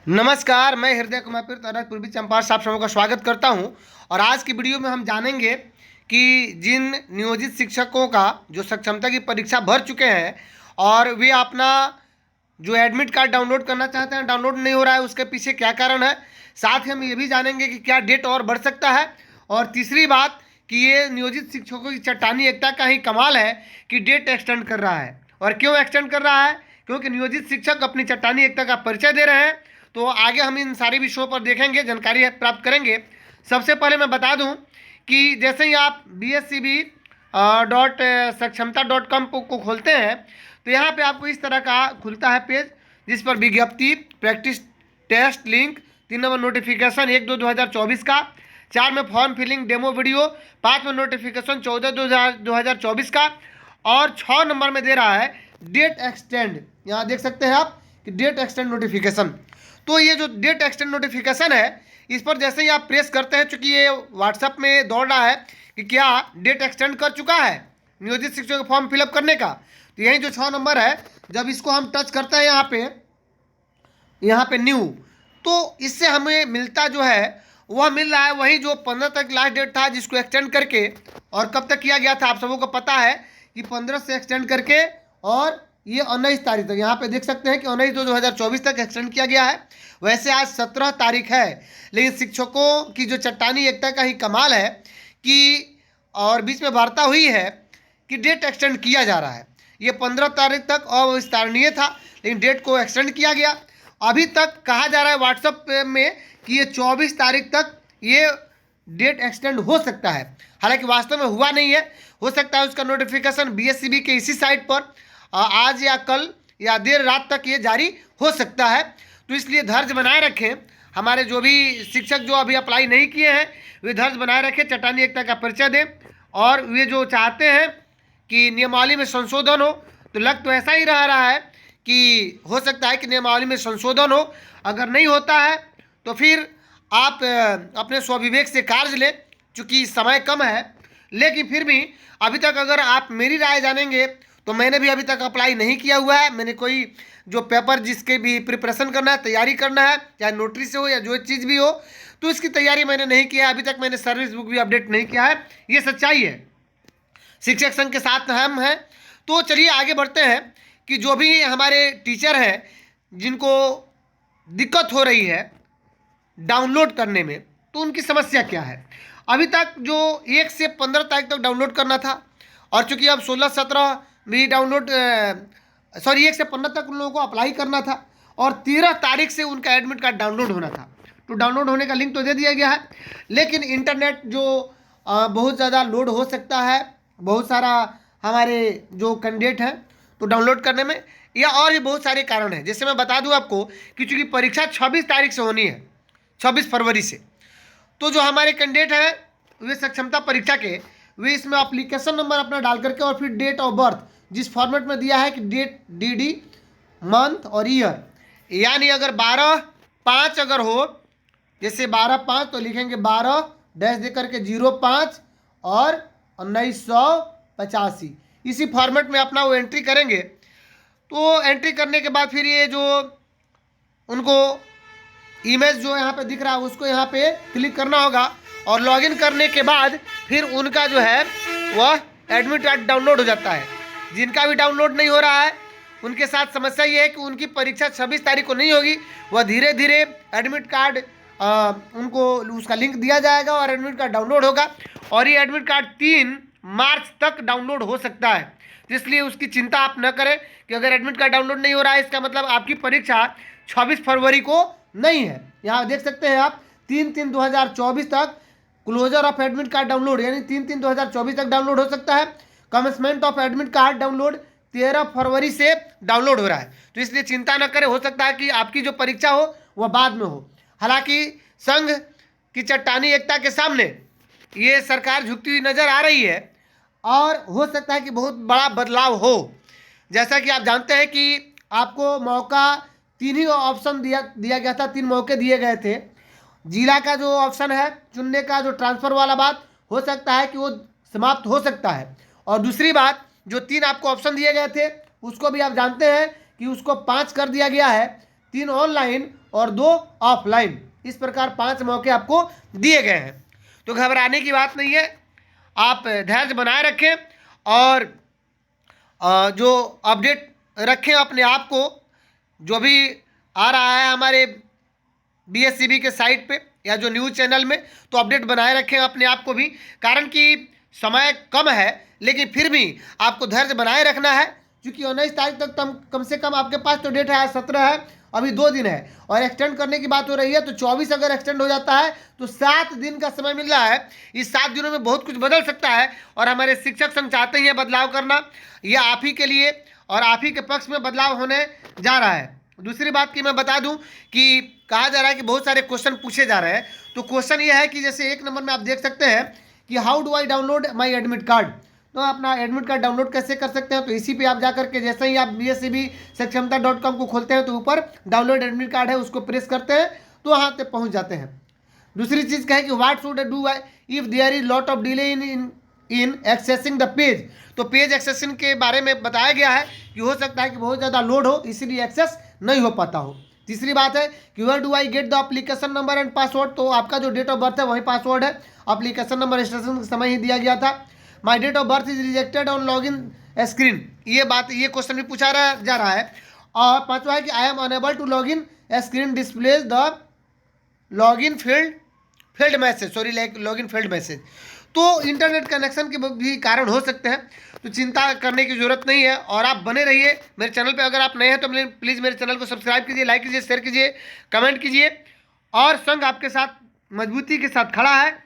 नमस्कार, मैं हृदय कुमार पूर्वी चंपारण साहब समूह का स्वागत करता हूं। और आज की वीडियो में हम जानेंगे कि जिन नियोजित शिक्षकों का जो सक्षमता की परीक्षा भर चुके हैं और वे अपना जो एडमिट कार्ड डाउनलोड करना चाहते हैं, डाउनलोड नहीं हो रहा है, उसके पीछे क्या कारण है। साथ ही हम ये भी जानेंगे कि क्या डेट और बढ़ सकता है। और तीसरी बात कि ये नियोजित शिक्षकों की चट्टानी एकता का ही कमाल है कि डेट एक्सटेंड कर रहा है। और क्यों एक्सटेंड कर रहा है? क्योंकि नियोजित शिक्षक अपनी चट्टानी एकता का परिचय दे रहे हैं। तो आगे हम इन सारे विषयों पर देखेंगे, जानकारी प्राप्त करेंगे। सबसे पहले मैं बता दूं कि जैसे ही आप BSCB डॉट सक्षमता .com को खोलते हैं तो यहाँ पे आपको इस तरह का खुलता है पेज, जिस पर विज्ञप्ति, practice test link, 3 number notification 1/2/2024 का, 4 में फॉर्म फिलिंग डेमो वीडियो, 5 में नोटिफिकेशन 14/2024 का, और 6 नंबर में दे रहा है डेट एक्सटेंड। यहाँ देख सकते हैं आप कि डेट एक्सटेंड नोटिफिकेशन। तो ये जो डेट एक्सटेंड नोटिफिकेशन है, इस पर जैसे ही आप प्रेस करते हैं, चूंकि ये व्हाट्सएप में दौड़ रहा है कि क्या डेट एक्सटेंड कर चुका है नियोजित शिक्षकों का फॉर्म फिलअप करने का, तो यही जो 6 नंबर है, जब इसको हम टच करते हैं यहाँ पे न्यू, तो इससे हमें मिलता जो है वह मिल रहा है वही जो 15 तक लास्ट डेट था, जिसको एक्सटेंड करके, और कब तक किया गया था आप सबों को पता है कि 15 से एक्सटेंड करके और ये 19 तारीख तक, यहाँ पे देख सकते हैं कि 19/2/2024 तक एक्सटेंड किया गया है। वैसे आज 17 तारीख है, लेकिन शिक्षकों की जो चट्टानी एकता का ही कमाल है कि और बीच में वार्ता हुई है कि डेट एक्सटेंड किया जा रहा है। ये 15 तारीख तक अविस्तारणीय था, लेकिन डेट को एक्सटेंड किया गया। अभी तक कहा जा रहा है व्हाट्सएप में कि ये 24 तारीख तक ये डेट एक्सटेंड हो सकता है। हालांकि वास्तव में हुआ नहीं है, हो सकता है उसका नोटिफिकेशन BSCB के इसी साइट पर आज या कल या देर रात तक ये जारी हो सकता है। तो इसलिए धैर्य बनाए रखें। हमारे जो भी शिक्षक जो अभी अप्लाई नहीं किए हैं, वे धैर्य बनाए रखें, चट्टानी एकता का परिचय दें। और वे जो चाहते हैं कि नियमावली में संशोधन हो, तो लग तो ऐसा ही रहा है कि हो सकता है कि नियमावली में संशोधन हो। अगर नहीं होता है तो फिर आप अपने स्वविवेक से कार्य लें, चूँकि समय कम है। लेकिन फिर भी अभी तक अगर आप मेरी राय जानेंगे तो मैंने भी अभी तक अप्लाई नहीं किया हुआ है। मैंने कोई जो पेपर जिसके भी प्रिपरेशन करना है, तैयारी करना है, चाहे नोटरी से हो या जो चीज़ भी हो, तो इसकी तैयारी मैंने नहीं किया है। अभी तक मैंने सर्विस बुक भी अपडेट नहीं किया है। ये सच्चाई है। शिक्षक संघ के साथ हम हैं। तो चलिए आगे बढ़ते हैं कि जो भी हमारे टीचर हैं जिनको दिक्कत हो रही है डाउनलोड करने में, तो उनकी समस्या क्या है। अभी तक जो 1 से 15 तारीख तक डाउनलोड करना था, और चूंकि अब 16-17 भी डाउनलोड 1 से 15 तक उन लोगों को अप्लाई करना था, और 13 तारीख से उनका एडमिट कार्ड डाउनलोड होना था। तो डाउनलोड होने का लिंक तो दे दिया गया है, लेकिन इंटरनेट जो बहुत ज़्यादा लोड हो सकता है, बहुत सारा हमारे जो कैंडिडेट हैं तो डाउनलोड करने में, या और भी बहुत सारे कारण हैं। जैसे मैं बता दूं आपको कि चूँकि परीक्षा 26 तारीख से होनी है, 26 फरवरी से, तो जो हमारे कैंडिडेट हैं वे सक्षमता परीक्षा के, वे इसमें एप्लीकेशन नंबर अपना डाल करके और फिर डेट ऑफ बर्थ जिस फॉर्मेट में दिया है कि डेट DD मंथ और ईयर, यानी अगर 12/5 अगर हो, जैसे 12/5 तो लिखेंगे 12 डैश दे करके 05 और 1985, इसी फॉर्मेट में अपना वो एंट्री करेंगे। तो एंट्री करने के बाद फिर ये जो उनको इमेज जो यहाँ पे दिख रहा है उसको यहाँ पे क्लिक करना होगा, और लॉगिन करने के बाद फिर उनका जो है वह एडमिट कार्ड डाउनलोड हो जाता है। जिनका भी डाउनलोड नहीं हो रहा है उनके साथ समस्या ये है कि उनकी परीक्षा 26 तारीख को नहीं होगी। वह धीरे धीरे एडमिट कार्ड उनको उसका लिंक दिया जाएगा और एडमिट कार्ड डाउनलोड होगा, और ये एडमिट कार्ड 3 मार्च तक डाउनलोड हो सकता है। इसलिए उसकी चिंता आप न करें कि अगर एडमिट कार्ड डाउनलोड नहीं हो रहा है इसका मतलब आपकी परीक्षा 26 फरवरी को नहीं है। यहाँ देख सकते हैं आप 3/3/2024 तक closure of admit card download, यानी 3/3/2024 तक डाउनलोड हो सकता है। Commencement of admit card download 13 फरवरी से डाउनलोड हो रहा है। तो इसलिए चिंता न करें, हो सकता है कि आपकी जो परीक्षा हो वह बाद में हो। हालांकि संघ की चट्टानी एकता के सामने ये सरकार झुकती हुई नजर आ रही है, और हो सकता है कि बहुत बड़ा बदलाव हो। जैसा कि आप जानते हैं कि आपको मौका 3 ही ऑप्शन दिया गया था, 3 मौके दिए गए थे। जिला का जो ऑप्शन है चुनने का, जो ट्रांसफ़र वाला बात, हो सकता है कि वो समाप्त हो सकता है। और दूसरी बात, जो 3 आपको ऑप्शन दिए गए थे उसको भी आप जानते हैं कि उसको 5 कर दिया गया है। 3 ऑनलाइन और 2 ऑफलाइन। इस प्रकार 5 मौके आपको दिए गए हैं। तो घबराने की बात नहीं है, आप धैर्य बनाए रखें और जो अपडेट रखें अपने आप को, जो भी आ रहा है हमारे BSCB के साइट पे या जो न्यूज़ चैनल में, तो अपडेट बनाए रखें अपने आप को भी, कारण कि समय कम है लेकिन फिर भी आपको धैर्य बनाए रखना है, क्योंकि 19 तारीख तक कम से कम आपके पास तो डेट है, आज 17 है, अभी 2 दिन है और एक्सटेंड करने की बात हो रही है, तो 24 अगर एक्सटेंड हो जाता है तो 7 दिन का समय मिल रहा है। इस 7 दिनों में बहुत कुछ बदल सकता है और हमारे शिक्षक संघ चाहते हैं बदलाव करना, यह आप ही के लिए और आप ही के पक्ष में बदलाव होने जा रहा है। दूसरी बात की मैं बता दूं कि कहा जा रहा है कि बहुत सारे क्वेश्चन पूछे जा रहे हैं, तो क्वेश्चन ये है कि जैसे 1 नंबर में आप देख सकते हैं कि how do I download my admit card, तो अपना एडमिट कार्ड डाउनलोड कैसे कर सकते हैं। तो इसी पे आप जाकर के जैसे ही आप BSCB-सक्षमता.com को खोलते हैं तो ऊपर डाउनलोड एडमिट कार्ड है, उसको प्रेस करते हैं तो वहाँ तक पहुँच जाते हैं। दूसरी चीज़ क्या है कि what should I do if there is lot of delay in accessing the page, तो पेज एक्सेसिंग के बारे में बताया गया है कि हो सकता है कि बहुत ज़्यादा लोड हो, इसीलिए एक्सेस नहीं हो पाता हो। तीसरी बात है कि where do I get the application number and password, तो आपका जो डेट ऑफ बर्थ है वही पासवर्ड है, एप्लीकेशन नंबर रजिस्ट्रेशन के समय ही दिया गया था। My date of birth is rejected on log in screen, ये क्वेश्चन भी पूछा जा रहा है। और पांचवा है कि I am unable to log in screen displays the log in field message, log in field message, तो इंटरनेट कनेक्शन के भी कारण हो सकते हैं, तो चिंता करने की जरूरत नहीं है। और आप बने रहिए मेरे चैनल पे, अगर आप नए हैं तो प्लीज़ मेरे चैनल को सब्सक्राइब कीजिए, लाइक कीजिए, शेयर कीजिए, कमेंट कीजिए। और संघ आपके साथ मजबूती के साथ खड़ा है,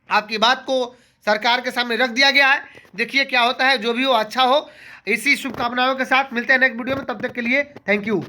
आपकी बात को सरकार के सामने रख दिया गया है, देखिए क्या होता है, जो भी हो अच्छा हो। इसी शुभकामनाओं के साथ मिलते हैं नेक्स्ट वीडियो में, तब तक के लिए थैंक यू।